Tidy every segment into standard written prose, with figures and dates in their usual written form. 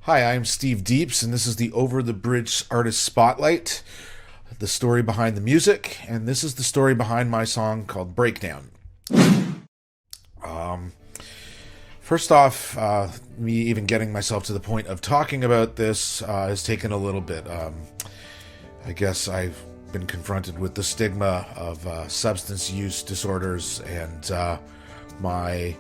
Hi, I'm Steve Deeps, and this is the Over the Bridge Artist Spotlight, the story behind the music, and this is the story behind my song called Breakdown. Um, First off, me even getting myself to the point of talking about this has taken a little bit. I guess I've been confronted with the stigma of substance use disorders and my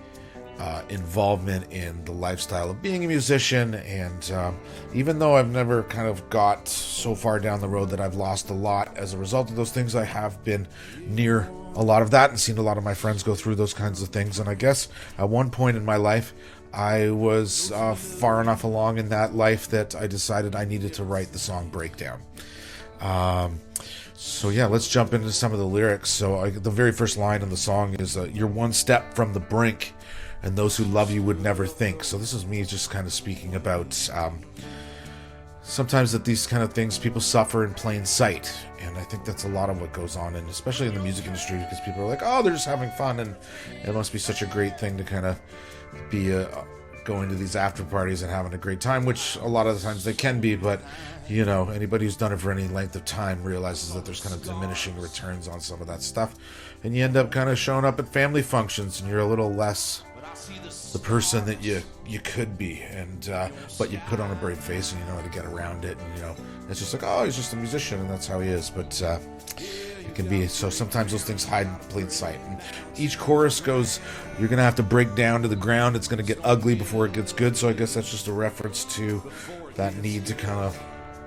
involvement in the lifestyle of being a musician. And even though I've never kind of got so far down the road that I've lost a lot as a result of those things, I have been near a lot of that and seen a lot of my friends go through those kinds of things. And I guess at one point in my life, I was far enough along in that life that I decided I needed to write the song Breakdown. So yeah, let's jump into some of the lyrics. So the very first line in the song is, "You're one step from the brink, and those who love you would never think." So this is me just kind of speaking about sometimes that these kind of things people suffer in plain sight, and I think that's a lot of what goes on, and especially in the music industry, because people are like, oh, they're just having fun, and it must be such a great thing to kind of be going to these after parties and having a great time, which a lot of the times they can be, but you know, anybody who's done it for any length of time realizes that there's kind of diminishing returns on some of that stuff, and you end up kind of showing up at family functions and you're a little less the person that you could be, and but you put on a brave face and you know how to get around it, and you know it's just like, oh, he's just a musician and that's how he is, but it can be, so sometimes those things hide in plain sight. And each chorus goes, you're gonna have to break down to the ground, it's gonna get ugly before it gets good. So I guess that's just a reference to that need to kind of,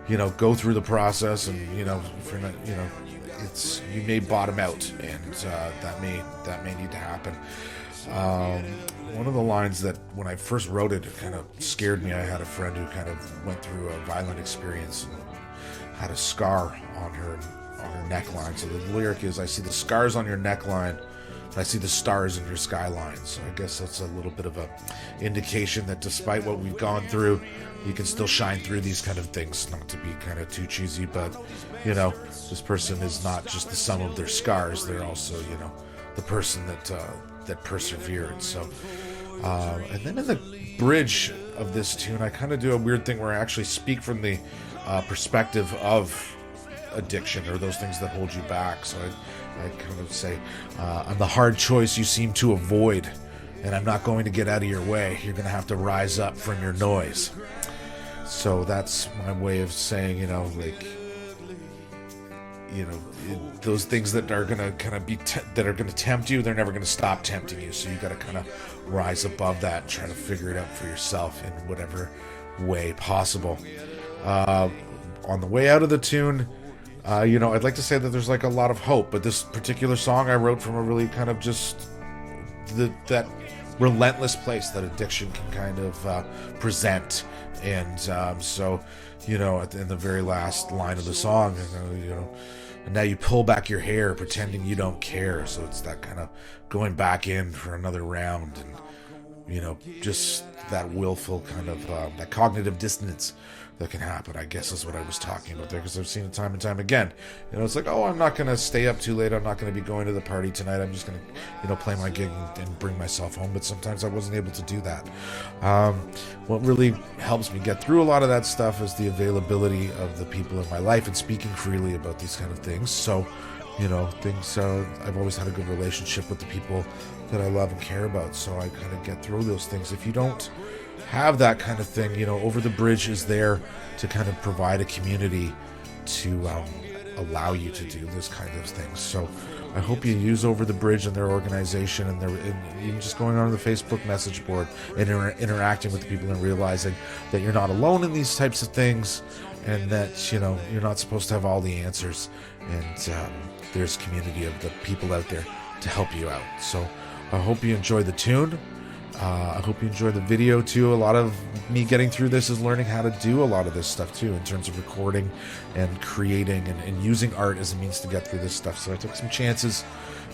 you know, go through the process, and you know, if you're not, you know, it's, you may bottom out, and that may need to happen. One of the lines that when I first wrote it, it kind of scared me. I had a friend who kind of went through a violent experience and had a scar on her neckline. So the lyric is, I see the scars on your neckline, and I see the stars in your skyline. So I guess that's a little bit of a indication that despite what we've gone through, you can still shine through these kind of things. Not to be kind of too cheesy, but you know, this person is not just the sum of their scars, they're also, you know, the person that persevered. So and then in the bridge of this tune, I kind of do a weird thing where I actually speak from the perspective of addiction or those things that hold you back. So I kind of say, I'm the hard choice you seem to avoid, and I'm not going to get out of your way. You're going to have to rise up from your noise. So that's my way of saying, you know, like, you know, those things that are going to kind of be that are going to tempt you, they're never going to stop tempting you. So you got to kind of rise above that and try to figure it out for yourself in whatever way possible. On the way out of the tune, you know, I'd like to say that there's like a lot of hope, but this particular song I wrote from a really kind of just that relentless place that addiction can kind of present. And so, you know, in the very last line of the song, you know, and now you pull back your hair pretending you don't care. So it's that kind of going back in for another round, and you know, just that willful kind of that cognitive dissonance that can happen, I guess, is what I was talking about there, because I've seen it time and time again. You know, it's like, oh, I'm not going to stay up too late, I'm not going to be going to the party tonight, I'm just going to, you know, play my gig and bring myself home. But sometimes I wasn't able to do that. What really helps me get through a lot of that stuff is the availability of the people in my life and speaking freely about these kind of things. So, you know, things, I've always had a good relationship with the people that I love and care about, so I kind of get through those things. If you don't have that kind of thing, you know, Over the Bridge is there to kind of provide a community to allow you to do this kind of things. So I hope you use Over the Bridge and their organization, and even just going on the Facebook message board and interacting with the people and realizing that you're not alone in these types of things, and that, you know, you're not supposed to have all the answers, and there's a community of the people out there to help you out. So I hope you enjoy the tune. I hope you enjoy the video too. A lot of me getting through this is learning how to do a lot of this stuff too, in terms of recording and creating and using art as a means to get through this stuff. So I took some chances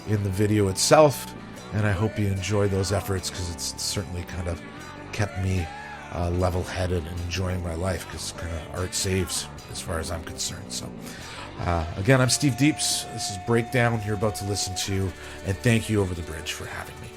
in the video itself, and I hope you enjoy those efforts, because it's certainly kind of kept me level-headed and enjoying my life, because kind of art saves as far as I'm concerned. So again, I'm Steve Deeps. This is Breakdown you're about to listen to, and thank you, Over the Bridge, for having me.